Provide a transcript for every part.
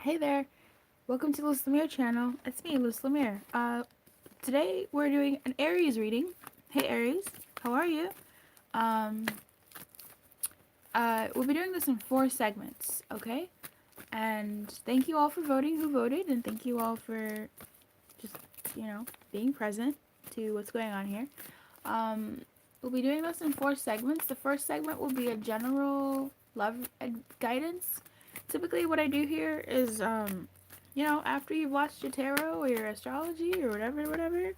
Hey there, welcome to Lumiere channel. It's me, Lumiere. Today we're doing an Aries reading. Hey Aries, how are you? Um, we'll be doing this in 4 segments, okay? And thank you all for voting who voted, and thank you all for just, being present to what's going on here. We'll be doing this in 4 segments. The first segment will be a general love guidance. Typically what I do here is, after you've watched your tarot or your astrology or whatever,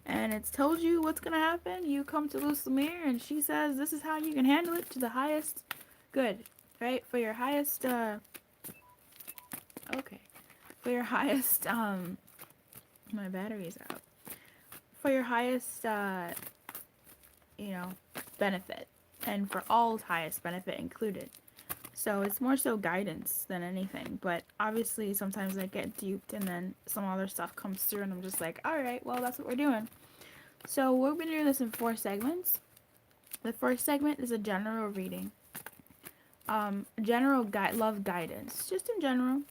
and it's told you what's going to happen, you come to Lumiere and she says this is how you can handle it to the highest good, right? For your highest, okay. For your highest, my battery's out. For your highest, benefit. And for all's highest benefit included. So it's more so guidance than anything. But obviously sometimes I get duped and then some other stuff comes through and I'm just like, alright, well that's what we're doing. So we're going to do this in 4 segments. The first segment is a general reading. General love guidance. Just in general.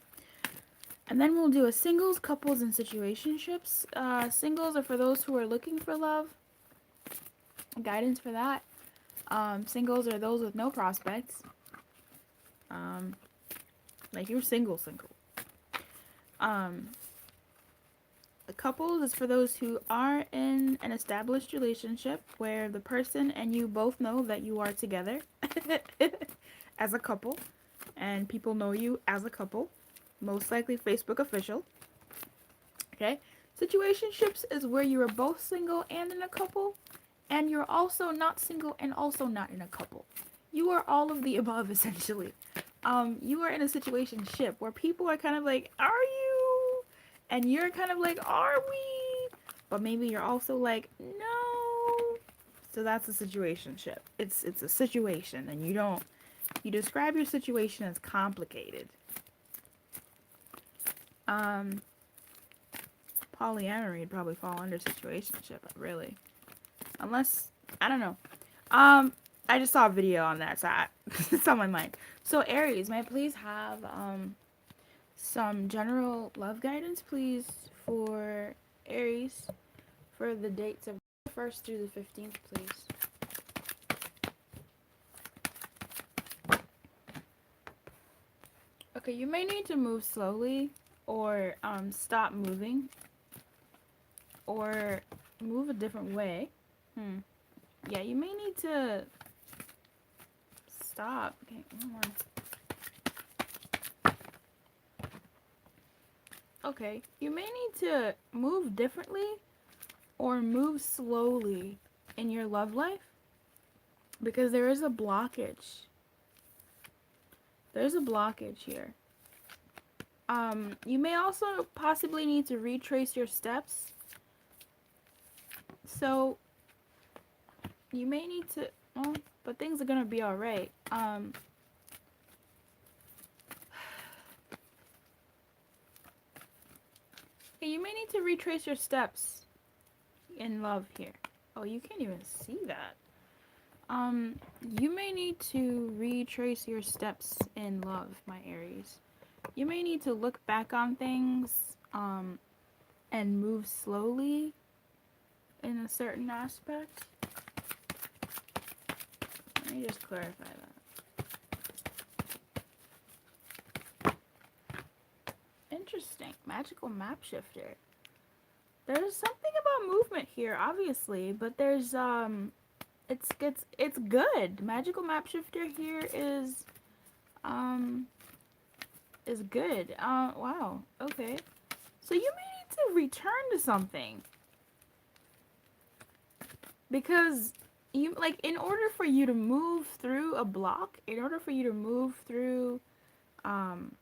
And then we'll do a singles, couples, and situationships. Singles are for those who are looking for love. Guidance for that. Singles are those with no prospects. Like you're single. The couples is for those who are in an established relationship where the person and you both know that you are together as a couple, and people know you as a couple. Most likely Facebook official. Okay. Situationships is where you are both single and in a couple, and you're also not single and also not in a couple. You are all of the above, essentially. You are in a situationship where people are kind of like, are you? And you're kind of like, are we? But maybe you're also like, no. So that's a situationship. It's a situation, and you describe your situation as complicated. Polyamory would probably fall under situationship, really. Unless, I don't know. I just saw a video on that, so it's on my mind. So Aries, may I please have some general love guidance, please, for Aries for the dates of the 1st through the 15th, please. Okay, you may need to move slowly or stop moving or move a different way. Yeah, you may need to stop. Okay, one more. Okay, you may need to move differently or move slowly in your love life because there is a blockage. There's a blockage here. You may also possibly need to retrace your steps. So you may need to, well, but things are gonna be alright. You may need to retrace your steps in love here. Oh, you can't even see that. You may need to retrace your steps in love, my Aries. You may need to look back on things, and move slowly in a certain aspect. Let me just clarify that. Interesting. Magical map shifter. There's something about movement here, obviously, but there's it's good. Magical map shifter here is good. Wow. Okay. So you may need to return to something. Because you, like, in order for you to move through a block, in order for you to move through an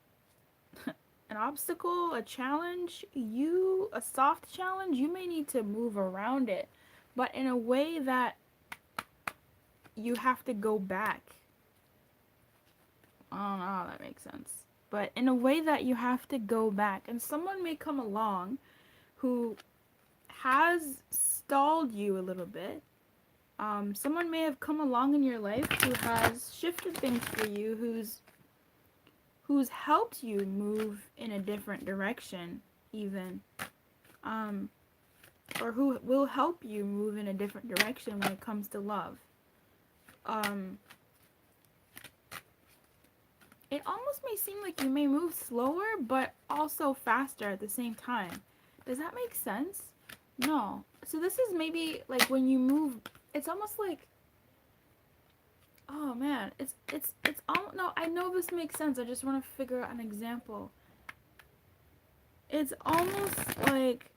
obstacle, a challenge, a soft challenge, you may need to move around it, but in a way that you have to go back. I don't know how that makes sense. But in a way that you have to go back. And someone may come along who has stalled you a little bit. Someone may have come along in your life who has shifted things for you, who's who's helped you move in a different direction, even, or who will help you move in a different direction when it comes to love. It almost may seem like you may move slower, but also faster at the same time. Does that make sense? No. So this is maybe like when you move, it's almost like, oh man, it's all, no, I know this makes sense. I just want to figure out an example. It's almost like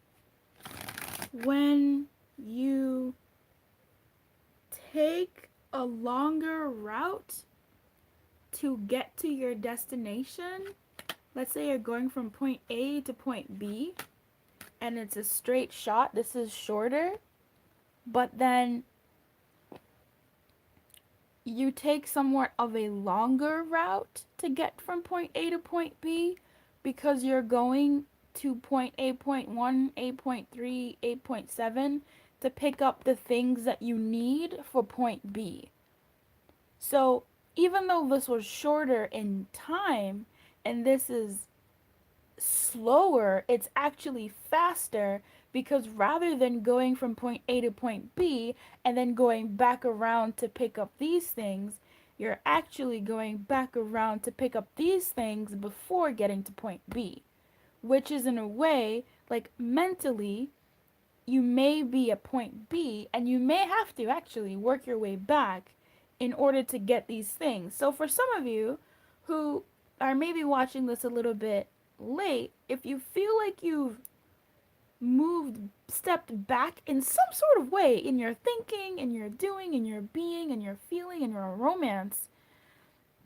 when you take a longer route to get to your destination. Let's say you're going from point A to point B and it's a straight shot. This is shorter, but then you take somewhat of a longer route to get from point A to point B because you're going to point A, point 1, A, point 3, A, point 7 to pick up the things that you need for point B. So even though this was shorter in time and this is slower, it's actually faster because rather than going from point A to point B and then going back around to pick up these things, you're actually going back around to pick up these things before getting to point B, which is in a way, like mentally, you may be at point B and you may have to actually work your way back in order to get these things. So for some of you who are maybe watching this a little bit late, if you feel like you've stepped back in some sort of way in your thinking, in your doing, in your being, in your feeling, in your romance,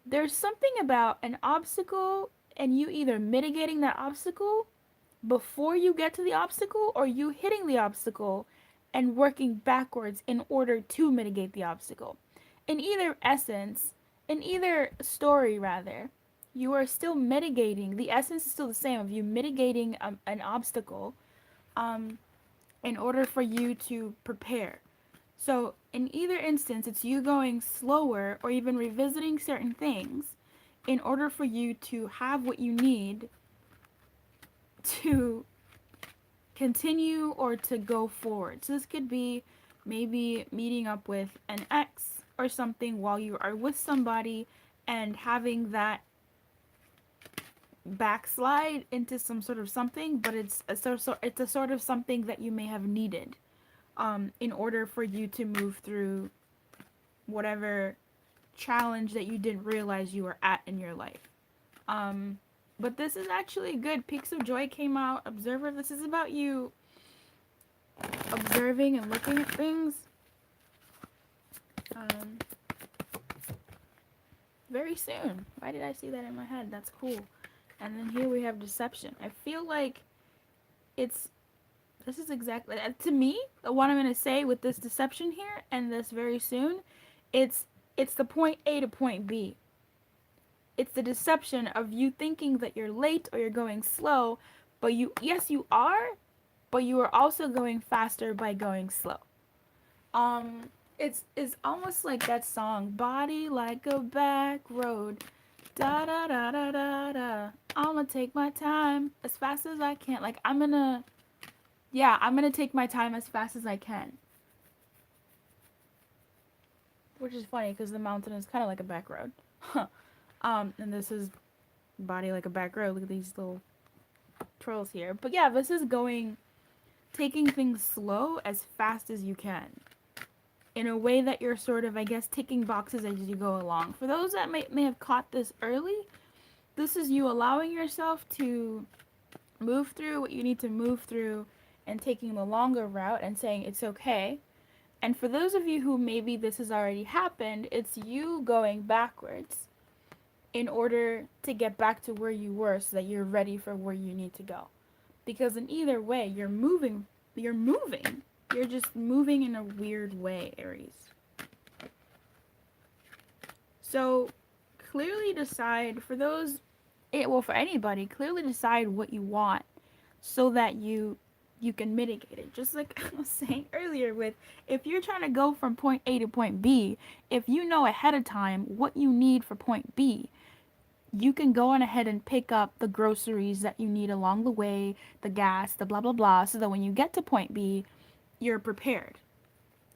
there's something about an obstacle and you either mitigating that obstacle before you get to the obstacle or you hitting the obstacle and working backwards in order to mitigate the obstacle. In either essence, in either story rather, you are still mitigating. The essence is still the same of you mitigating an obstacle in order for you to prepare. So in either instance, it's you going slower or even revisiting certain things in order for you to have what you need to continue or to go forward. So this could be maybe meeting up with an ex or something while you are with somebody and having that backslide into some sort of something, but it's a sort of something that you may have needed in order for you to move through whatever challenge that you didn't realize you were at in your life. But this is actually good. Peaks of Joy came out. Observer, this is about you observing and looking at things. Very soon. Why did I see that in my head? That's cool. And then here we have Deception. I feel like this is exactly, to me, what I'm going to say with this Deception here and this very soon, it's the point A to point B. It's the deception of you thinking that you're late or you're going slow, but yes, you are, but you are also going faster by going slow. It's almost like that song, Body Like a Back Road. Da da da da da da. I'ma take my time as fast as I can. Like I'm gonna take my time as fast as I can. Which is funny because the mountain is kind of like a back road. And this is Body Like a Back Road. Look at these little twirls here. But yeah, this is taking things slow as fast as you can. In a way that you're sort of, I guess, ticking boxes as you go along. For those that may have caught this early, this is you allowing yourself to move through what you need to move through and taking the longer route and saying it's okay. And for those of you who maybe this has already happened, it's you going backwards in order to get back to where you were so that you're ready for where you need to go. Because in either way, you're moving. You're just moving in a weird way, Aries. So clearly decide, for anybody, clearly decide what you want so that you can mitigate it. Just like I was saying earlier with, if you're trying to go from point A to point B, if you know ahead of time what you need for point B, you can go on ahead and pick up the groceries that you need along the way, the gas, the blah blah blah, so that when you get to point B, you're prepared,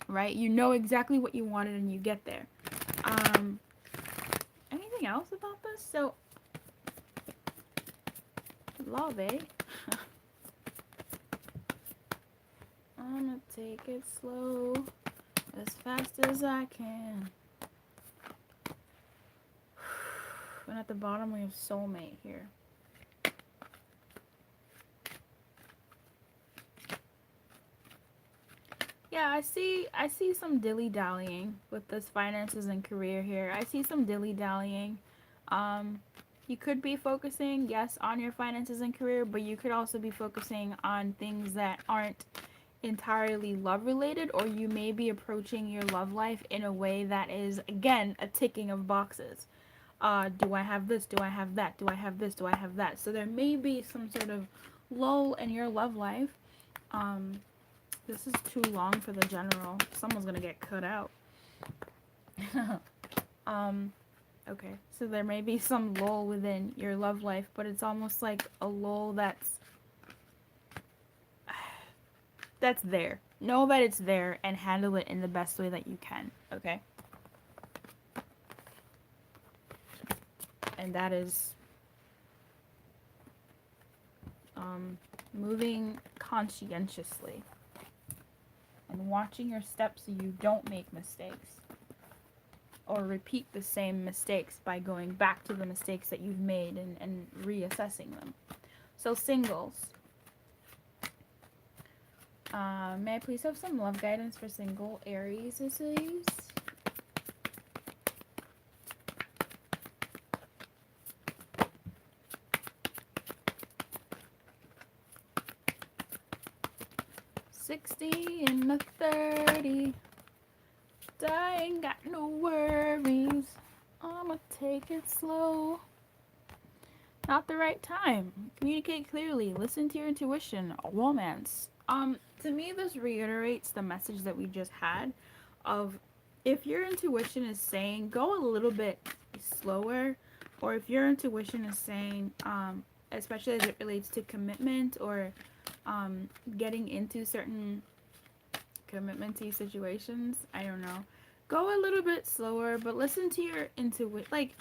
right? You know exactly what you wanted and you get there. Um, anything else about this? So, love, eh? I'm gonna take it slow, as fast as I can. And at the bottom, we have soulmate here. Yeah, I see some dilly-dallying with this finances and career here. I see some dilly-dallying. Um, you could be focusing, yes, on your finances and career, but you could also be focusing on things that aren't entirely love related, or you may be approaching your love life in a way that is, again, a ticking of boxes. Do I have this? Do I have that? Do I have this? Do I have that? So there may be some sort of lull in your love life. This is too long for the general. Someone's gonna get cut out. Okay. So there may be some lull within your love life, but it's almost like a lull that's there. Know that it's there and handle it in the best way that you can, okay? And that is moving conscientiously and watching your steps so you don't make mistakes or repeat the same mistakes by going back to the mistakes that you've made and reassessing them. So singles, may I please have some love guidance for single Aries, please? $60 and a 30. I ain't got no worries. I'ma take it slow. Not the right time. Communicate clearly. Listen to your intuition. Romance. To me, this reiterates the message that we just had of if your intuition is saying go a little bit slower, or if your intuition is saying, especially as it relates to commitment or getting into certain commitment-y situations, I don't know, go a little bit slower, but listen to your intuition. Like,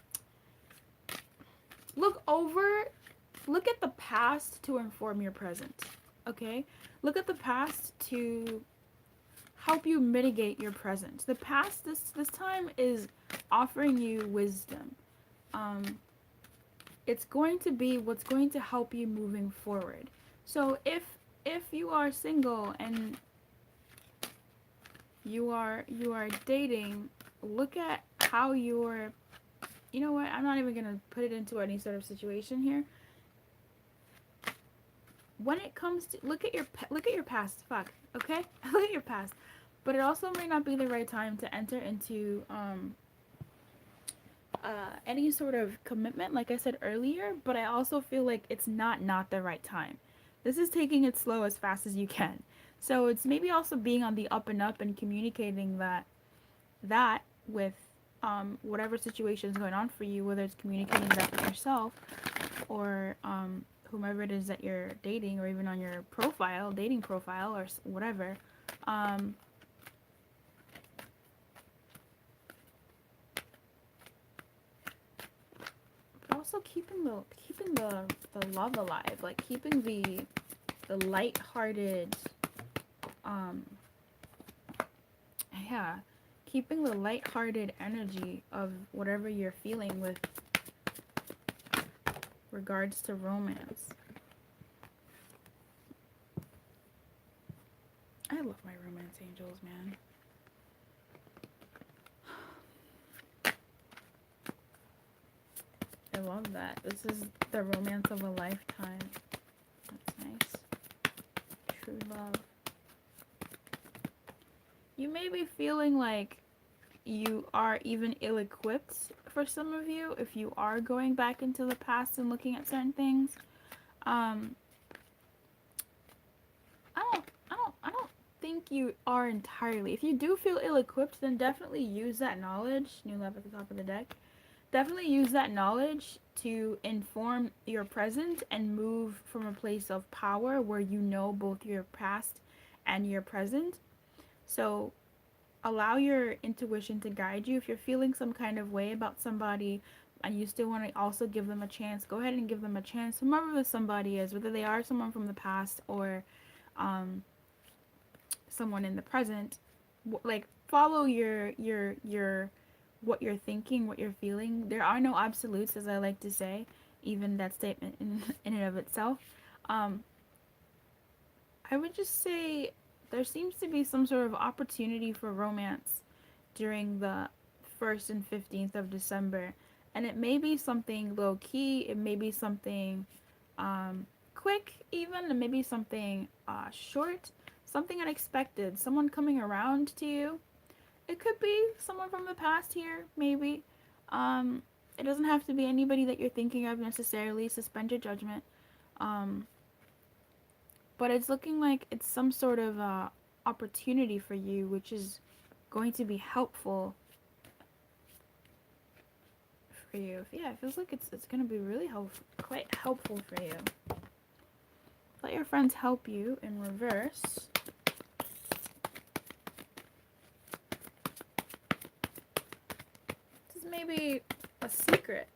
look at the past to inform your present, okay? Look at the past to help you mitigate your present. The past this time is offering you wisdom. It's going to be what's going to help you moving forward. So if you are single and you are dating, look at how you're, you know what, I'm not even gonna put it into any sort of situation here. When it comes to look at your past, okay? Look at your past. But it also may not be the right time to enter into any sort of commitment, like I said earlier, but I also feel like it's not the right time. This is taking it slow as fast as you can. So it's maybe also being on the up and up and communicating that with whatever situation is going on for you, whether it's communicating that with yourself or whomever it is that you're dating, or even on your profile, dating profile, or whatever. But also keeping the love alive, like keeping the light-hearted, yeah, keeping the light-hearted energy of whatever you're feeling with regards to romance. I love my romance angels, man. I love that. This is the romance of a lifetime. That's nice. True love. You may be feeling like you are even ill-equipped for some of you if you are going back into the past and looking at certain things. I don't think you are entirely. If you do feel ill-equipped, then definitely use that knowledge. New love at the top of the deck. definitely use that knowledge to inform your present and move from a place of power where you know both your past and your present. So allow your intuition to guide you. If you're feeling some kind of way about somebody and you still want to also give them a chance, go ahead and give them a chance, whoever this somebody is, whether they are someone from the past or um, someone in the present. Like, follow your what you're thinking, what you're feeling. There are no absolutes, as I like to say, even that statement in and of itself. um, I would just say there seems to be some sort of opportunity for romance during the 1st and 15th of December. And it may be something low key, it may be something quick, even, it may be something short, something unexpected, someone coming around to you. It could be someone from the past here, maybe. Um, it doesn't have to be anybody that you're thinking of necessarily. Suspend your judgment. Um, but it's looking like it's some sort of opportunity for you, which is going to be helpful for you. Yeah, it feels like it's going to be really quite helpful for you. Let your friends help you in reverse. This is maybe a secret.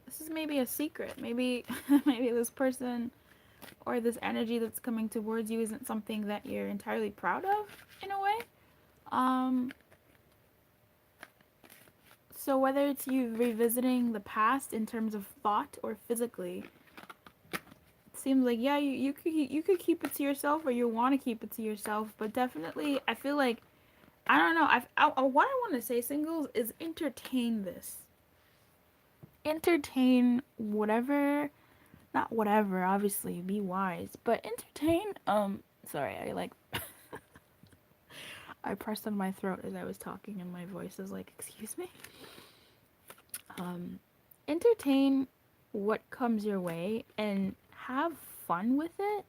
This is maybe a secret. Maybe maybe this person or this energy that's coming towards you isn't something that you're entirely proud of in a way. So whether it's you revisiting the past in terms of thought or physically, it seems like, yeah, you could keep it to yourself, or you want to keep it to yourself, but definitely I feel like, I don't know, what I want to say, singles, is entertain this. Entertain whatever, not whatever, obviously, be wise, but entertain, sorry, I pressed on my throat as I was talking and my voice is like, excuse me? Entertain what comes your way and have fun with it.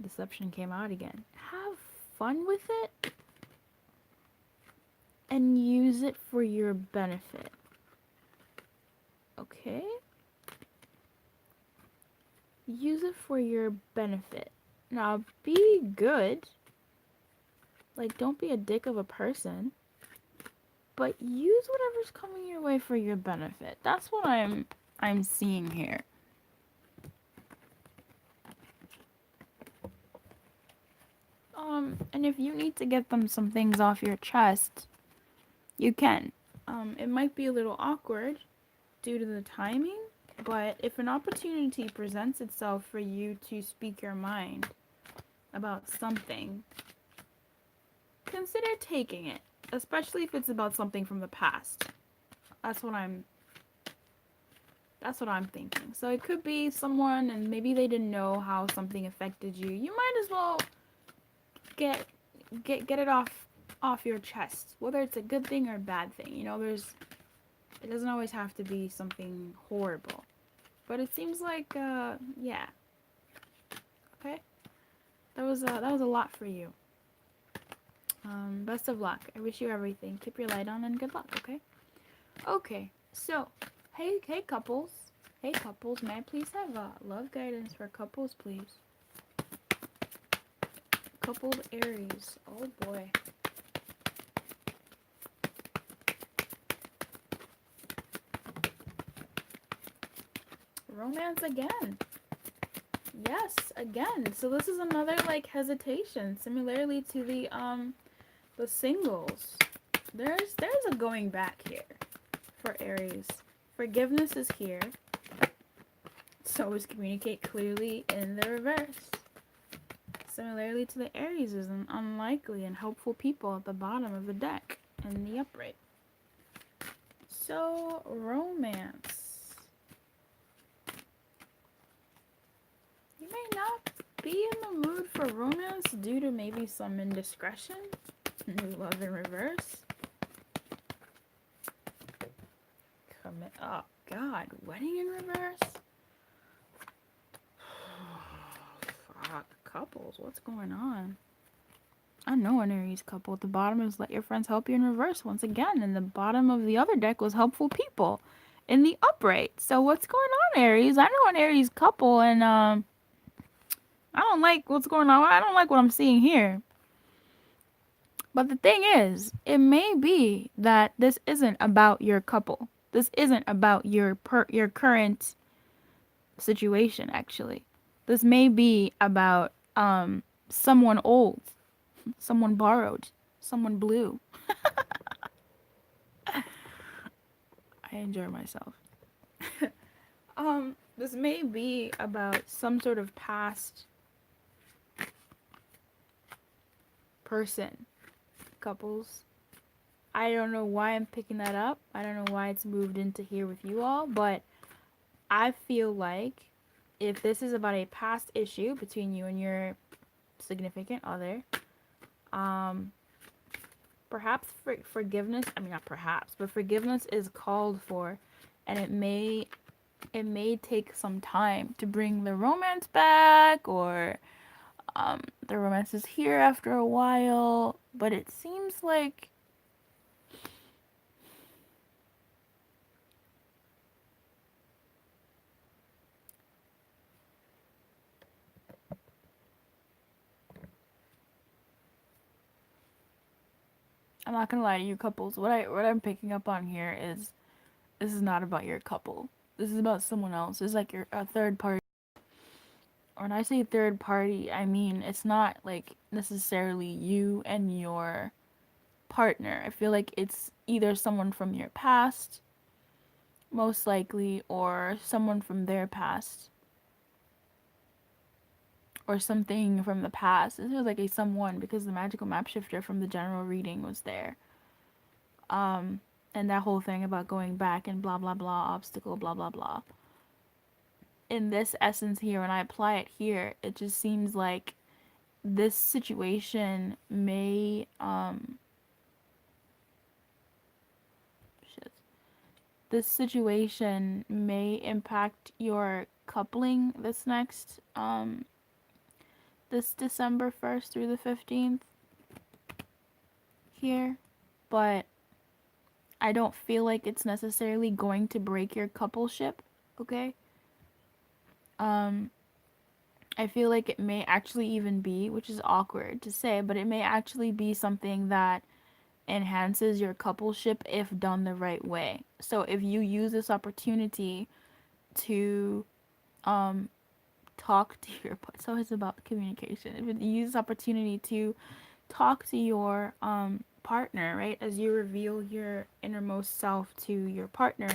Deception came out again. Have fun with it and use it for your benefit. Okay? Use it for your benefit. Now, be good. Like, don't be a dick of a person. But use whatever's coming your way for your benefit. That's what I'm seeing here. And if you need to get them some things off your chest, you can. It might be a little awkward due to the timing, but if an opportunity presents itself for you to speak your mind about something, consider taking it, especially if it's about something from the past. That's what I'm thinking. So it could be someone and maybe they didn't know how something affected you. You might as well get it off your chest, whether it's a good thing or a bad thing. You know, it doesn't always have to be something horrible. But it seems like yeah. Okay? That was a lot for you. Best of luck. I wish you everything. Keep your light on and good luck, okay? Okay. So, hey couples. Hey couples, may I please have love guidance for couples, please? Coupled Aries. Oh boy. Romance again. Yes, again. So this is another like hesitation, similarly to the singles. There's a going back here for Aries. Forgiveness is here. So is communicate clearly in the reverse. Similarly to the Aries is an unlikely and hopeful people at the bottom of the deck in the upright. So, romance. You may not be in the mood for romance due to maybe some indiscretion. New love in reverse. Oh God, wedding in reverse. Fuck, couples, what's going on? I know an Aries couple. At the bottom is let your friends help you in reverse once again. And the bottom of the other deck was helpful people in the upright. So what's going on, Aries? I know an Aries couple, and I don't like what's going on. I don't like what I'm seeing here. But the thing is, it may be that this isn't about your couple. This isn't about your current situation, actually. This may be about someone old, someone borrowed, someone blue. I enjoy myself. This may be about some sort of past person, couples. I don't know why I'm picking that up. I don't know why it's moved into here with you all, but I feel like if this is about a past issue between you and your significant other, perhaps forgiveness, I mean not perhaps, but forgiveness is called for, and it may take some time to bring the romance back, or the romance is here after a while, but it seems like I'm not gonna lie to you, couples. What I'm picking up on here is this is not about your couple. This is about someone else. It's like you're a third party. When I say third party, I mean it's not like necessarily you and your partner. I feel like it's either someone from your past, most likely, or someone from their past, or something from the past. This was like a someone because the magical map shifter from the general reading was there. And that whole thing about going back and blah blah blah, obstacle, blah blah blah. In this essence here, when I apply it here, it just seems like this situation may shit. This situation may impact your coupling this December 1st through the 15th here, but I don't feel like it's necessarily going to break your coupleship, okay? I feel like it may actually even be, which is awkward to say, but it may actually be something that enhances your coupleship if done the right way. So if you use this opportunity to talk to your, so it's about communication. If you use this opportunity to talk to your partner, right, as you reveal your innermost self to your partner,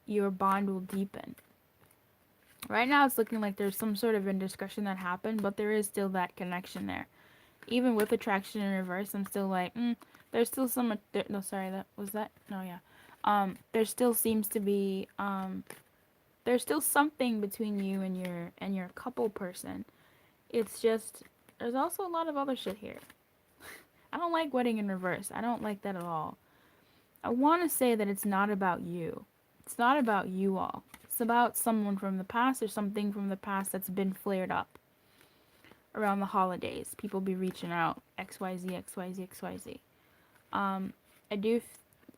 your bond will deepen. Right now it's looking like there's some sort of indiscretion that happened, but there is still that connection there. Even with attraction in reverse, I'm still like, there's still some, no, sorry, that was that, no, yeah. There still seems to be, there's still something between you and your couple person. It's just, there's also a lot of other shit here. I don't like wedding in reverse. I don't like that at all. I want to say that it's not about you. It's not about you all. It's about someone from the past or something from the past that's been flared up around the holidays. People be reaching out, XYZ, XYZ, XYZ. I do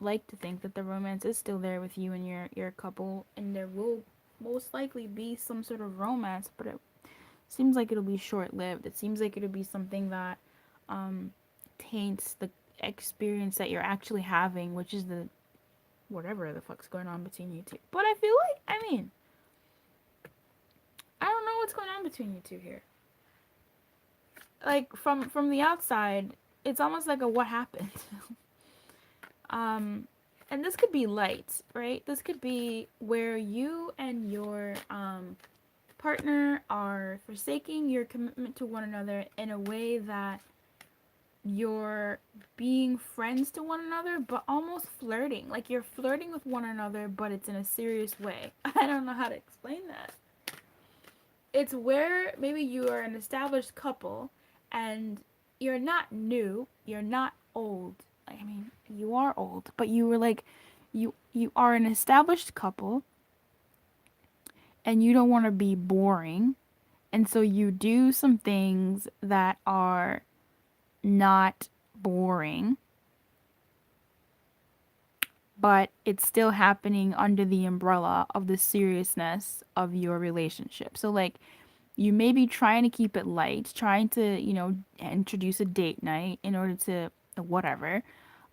like to think that the romance is still there with you and your couple, and there will most likely be some sort of romance, but it seems like it'll be short-lived. It seems like it'll be something that taints the experience that you're actually having, which is the whatever the fuck's going on between you two. But I feel like, I mean, I don't know what's going on between you two here. Like from the outside, it's almost like a what happened. And this could be light, right? This could be where you and your partner are forsaking your commitment to one another in a way that you're being friends to one another, but almost flirting. Like you're flirting with one another, but it's in a serious way. I don't know how to explain that. It's where maybe you are an established couple and you're not new, you're not old. I mean, you are old, but you were like, you are an established couple and you don't want to be boring. And so you do some things that are not boring, but it's still happening under the umbrella of the seriousness of your relationship. So, like, you may be trying to keep it light, trying to, introduce a date night in order to whatever.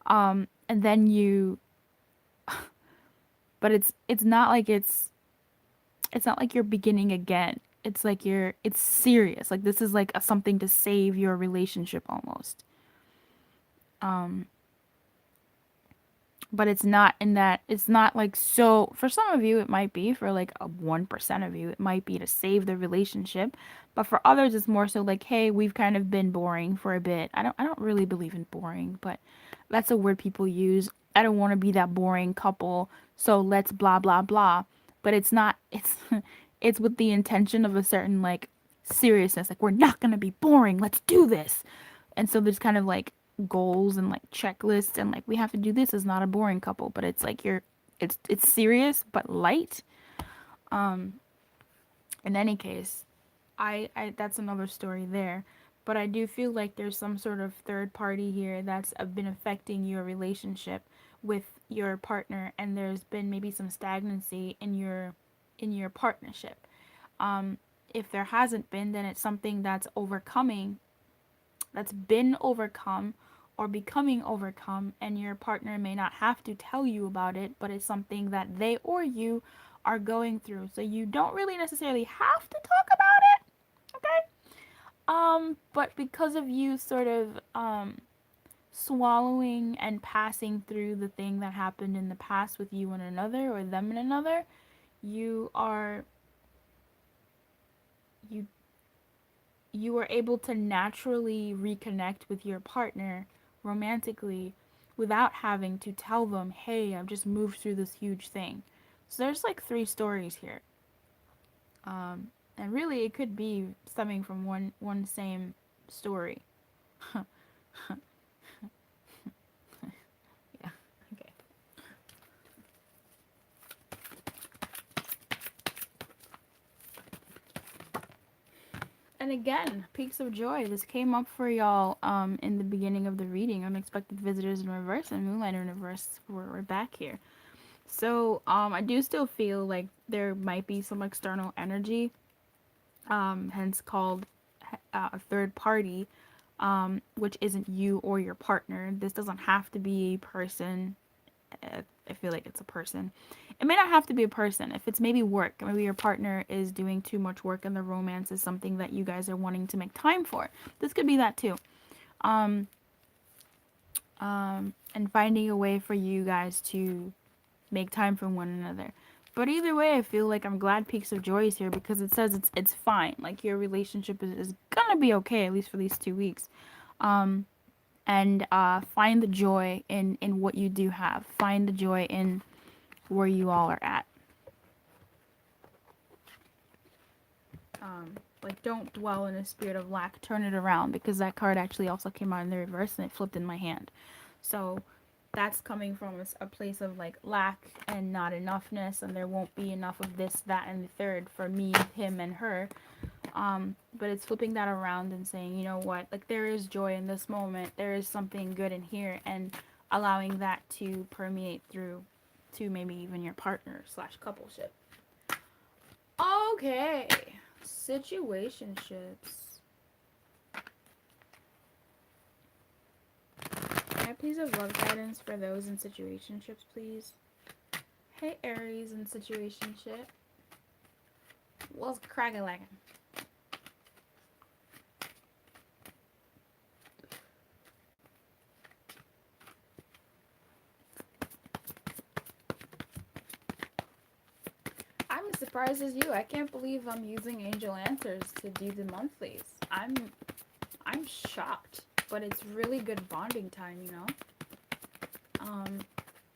And then but it's not like it's not like you're beginning again. It's like it's serious. Like this is like something to save your relationship almost. But it's not in that, it's not like, so for some of you it might be, for like a 1% of you it might be to save the relationship, but for others it's more so like, hey, we've kind of been boring for a bit. I don't really believe in boring, but that's a word people use. I don't want to be that boring couple, so let's blah blah blah. But it's not, it's it's with the intention of a certain like seriousness, like we're not going to be boring, let's do this. And so there's kind of like goals and like checklists, and like we have to do this. Is not a boring couple, but it's like it's serious but light. In any case, I that's another story there. But I do feel like there's some sort of third party here that's been affecting your relationship with your partner, and there's been maybe some stagnancy in your partnership. If there hasn't been, then it's something that's been overcome or becoming overcome, and your partner may not have to tell you about it, but it's something that they or you are going through. So you don't really necessarily have to talk about it, okay? But because of you sort of swallowing and passing through the thing that happened in the past with you and another, or them and another, you are you you are able to naturally reconnect with your partner romantically without having to tell them, hey, I've just moved through this huge thing. So there's like three stories here. And really it could be stemming from one same story. Yeah, okay. And again, peaks of joy. This came up for y'all in the beginning of the reading. Unexpected visitors in reverse and moonlight in reverse. We're back here. So I do still feel like there might be some external energy, hence called a third party, which isn't you or your partner. This doesn't have to be a person. I feel like it's a person. It may not have to be a person. If it's maybe work, maybe your partner is doing too much work and the romance is something that you guys are wanting to make time for. This could be that too. And finding a way for you guys to make time for one another. But either way, I feel like I'm glad Peaks of Joy is here, because it says it's fine. Like your relationship is gonna be okay, at least for these 2 weeks. And find the joy in what you do have. Find the joy in where you all are at. Like, don't dwell in a spirit of lack. Turn it around, because that card actually also came out in the reverse and it flipped in my hand. So that's coming from a place of like lack and not enoughness, and there won't be enough of this, that, and the third for me, him, and her. But it's flipping that around and saying, you know what, like there is joy in this moment, there is something good in here, and allowing that to permeate through to maybe even your partner slash coupleship. Okay, situationships. Can I please have love guidance for those in situationships, please? Hey, Aries in situationship. What's cracking? I'm as surprised as you. I can't believe I'm using Angel Answers to do the monthlies. I'm shocked, but it's really good bonding time, you know.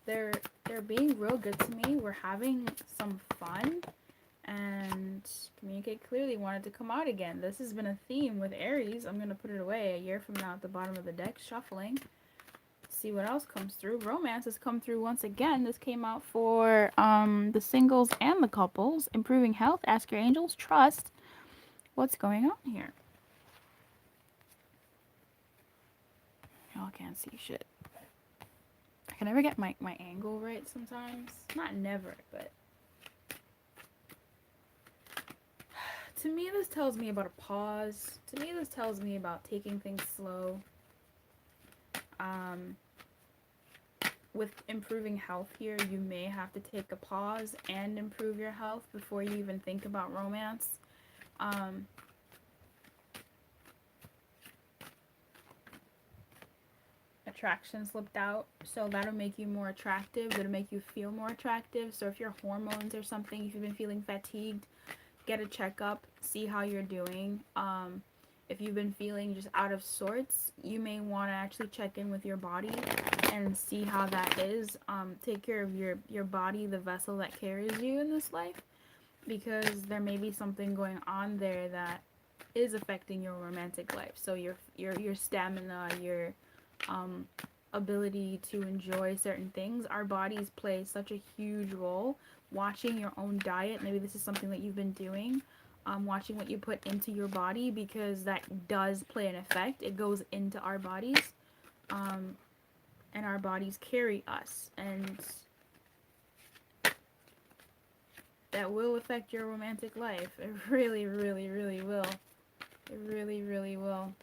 They're being real good to me. We're having some fun, and communicate clearly wanted to come out again. This has been a theme with Aries. I'm gonna put it away a year from now at the bottom of the deck, shuffling. See what else comes through. Romance has come through once again. This came out for the singles and the couples. Improving health, ask your angels, trust. What's going on here? Y'all can't see shit. I can never get my angle right sometimes. Not never, but to me this tells me about a pause. To me this tells me about taking things slow. With improving health here, you may have to take a pause and improve your health before you even think about romance. Attraction slipped out, so that'll make you more attractive. It'll make you feel more attractive. So if your hormones or something, if you've been feeling fatigued, get a checkup, see how you're doing. If you've been feeling just out of sorts, you may want to actually check in with your body and see how that is. Take care of your body, the vessel that carries you in this life, because there may be something going on there that is affecting your romantic life. So your stamina, your ability to enjoy certain things. Our bodies play such a huge role. Watching your own diet, maybe this is something that you've been doing. Watching what you put into your body, because that does play an effect. It goes into our bodies, and our bodies carry us, and that will affect your romantic life. It really, really, really will. It really, really will.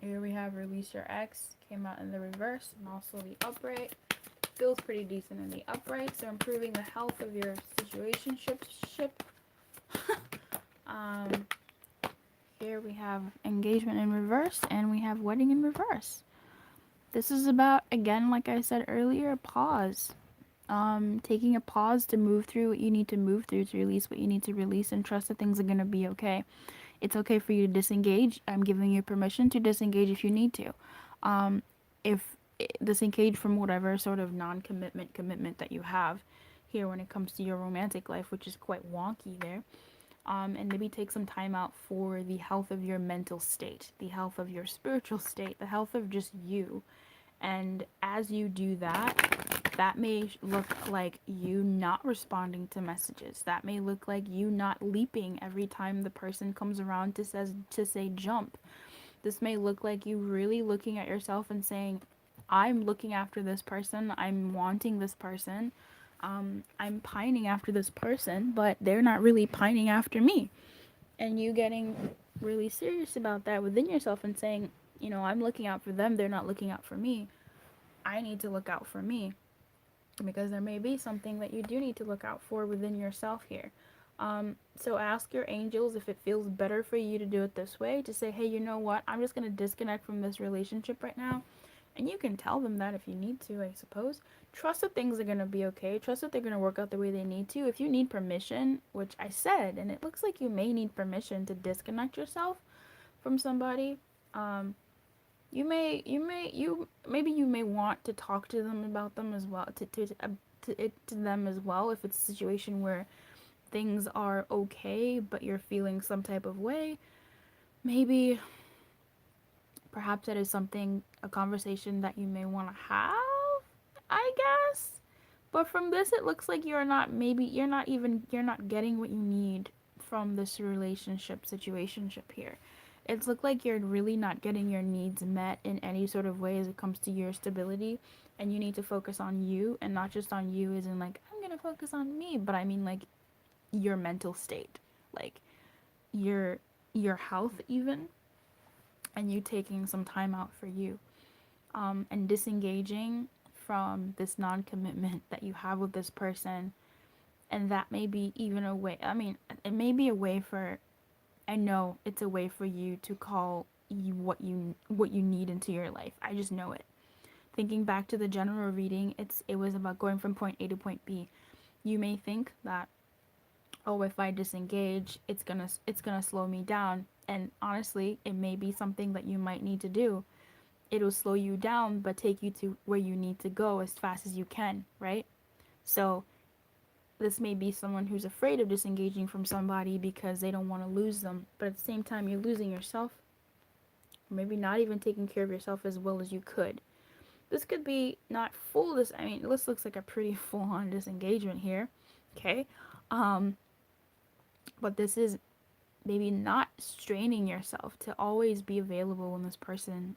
Here we have release your ex. Came out in the reverse and also the upright. Feels pretty decent in the upright. So improving the health of your situationship. Here we have engagement in reverse and we have wedding in reverse. This is about, again, like I said earlier, a pause. Taking a pause to move through what you need to move through, to release what you need to release, and trust that things are going to be okay. It's okay for you to disengage. I'm giving you permission to disengage if you need to. If disengage from whatever sort of non-commitment commitment that you have here when it comes to your romantic life, which is quite wonky there. And maybe take some time out for the health of your mental state, the health of your spiritual state, the health of just you. And as you do that, that may look like you not responding to messages. That may look like you not leaping every time the person comes around to say jump. This may look like you really looking at yourself and saying, I'm looking after this person, I'm wanting this person, I'm pining after this person, but they're not really pining after me. And you getting really serious about that within yourself and saying, I'm looking out for them, they're not looking out for me. I need to look out for me, because there may be something that you do need to look out for within yourself here. So ask your angels if it feels better for you to do it this way, to say, hey, you know what, I'm just going to disconnect from this relationship right now. And you can tell them that if you need to, I suppose. Trust that things are going to be okay. Trust that they're going to work out the way they need to. If you need permission, which I said, and it looks like you may need permission to disconnect yourself from somebody, maybe you may want to talk to them about them as well, to them as well, if it's a situation where things are okay but you're feeling some type of way. Maybe perhaps that is a conversation that you may want to have, I guess. But from this, it looks like you're not getting what you need from this situationship here. It's looked like you're really not getting your needs met in any sort of way as it comes to your stability, and you need to focus on you, and not just on you as in like, I'm gonna focus on me, but I mean like your mental state, like your health even, and you taking some time out for you, and disengaging from this non-commitment that you have with this person. And that may be even a way, I mean, it may be a way for, I know it's a way for you to call what you need into your life. I just know it. Thinking back to the general reading, it was about going from point A to point B. You may think that, oh, if I disengage, it's gonna slow me down. And honestly, it may be something that you might need to do. It'll slow you down, but take you to where you need to go as fast as you can, right? So this may be someone who's afraid of disengaging from somebody because they don't want to lose them, but at the same time, you're losing yourself. Maybe not even taking care of yourself as well as you could. This could be not full I mean, this looks like a pretty full-on disengagement here. Okay. But this is maybe not straining yourself to always be available when this person,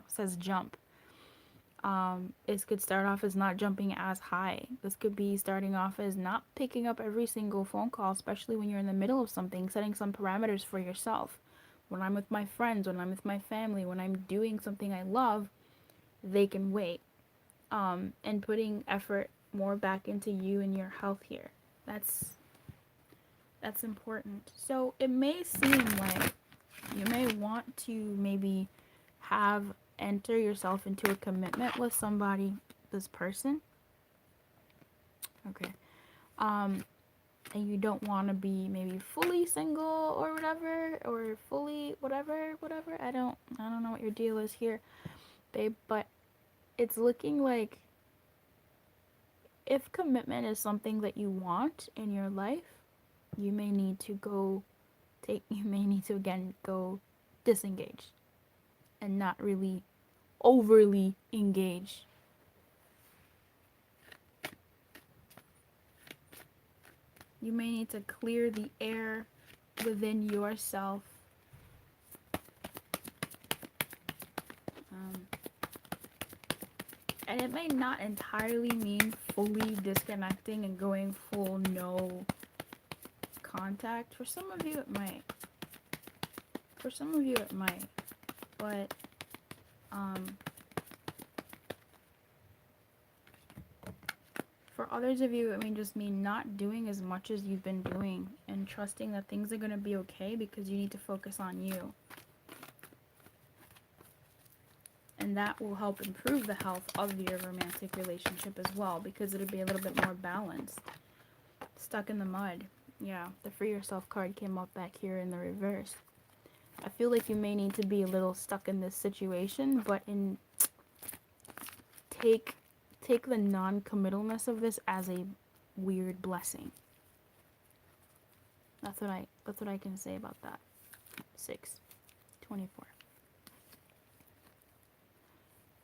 says jump. This could start off as not jumping as high. This could be starting off as not picking up every single phone call, especially when you're in the middle of something, setting some parameters for yourself. When I'm with my friends, when I'm with my family, when I'm doing something I love, they can wait. And putting effort more back into you and your health here. That's important. So it may seem like you may want to maybe enter yourself into a commitment with somebody, this person. Okay. And you don't want to be maybe fully single or whatever, or fully whatever. I don't know what your deal is here, babe, but it's looking like if commitment is something that you want in your life, you may need to again go disengage and not really overly engage. You may need to clear the air within yourself. And it may not entirely mean fully disconnecting and going full no contact. For some of you it might. But for others of you, it may just mean not doing as much as you've been doing and trusting that things are going to be okay because you need to focus on you. And that will help improve the health of your romantic relationship as well, because it'll be a little bit more balanced. Stuck in the mud. Yeah, the Free Yourself card came up back here in the reverse. I feel like you may need to be a little stuck in this situation, but take the non-committalness of this as a weird blessing. That's what I can say about that. 6/24.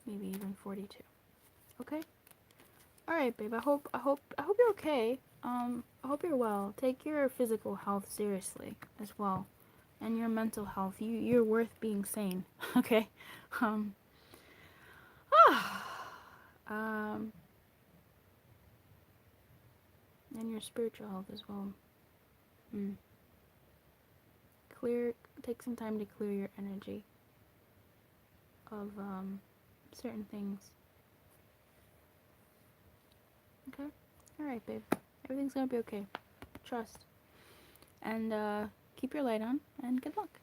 Maybe even 42. Okay? Alright, babe. I hope you're okay. I hope you're well. Take your physical health seriously as well. And your mental health. You're worth being sane. Okay? And your spiritual health as well. Take some time to clear your energy of certain things. Okay? Alright, babe. Everything's gonna be okay. Trust. And keep your light on, and good luck.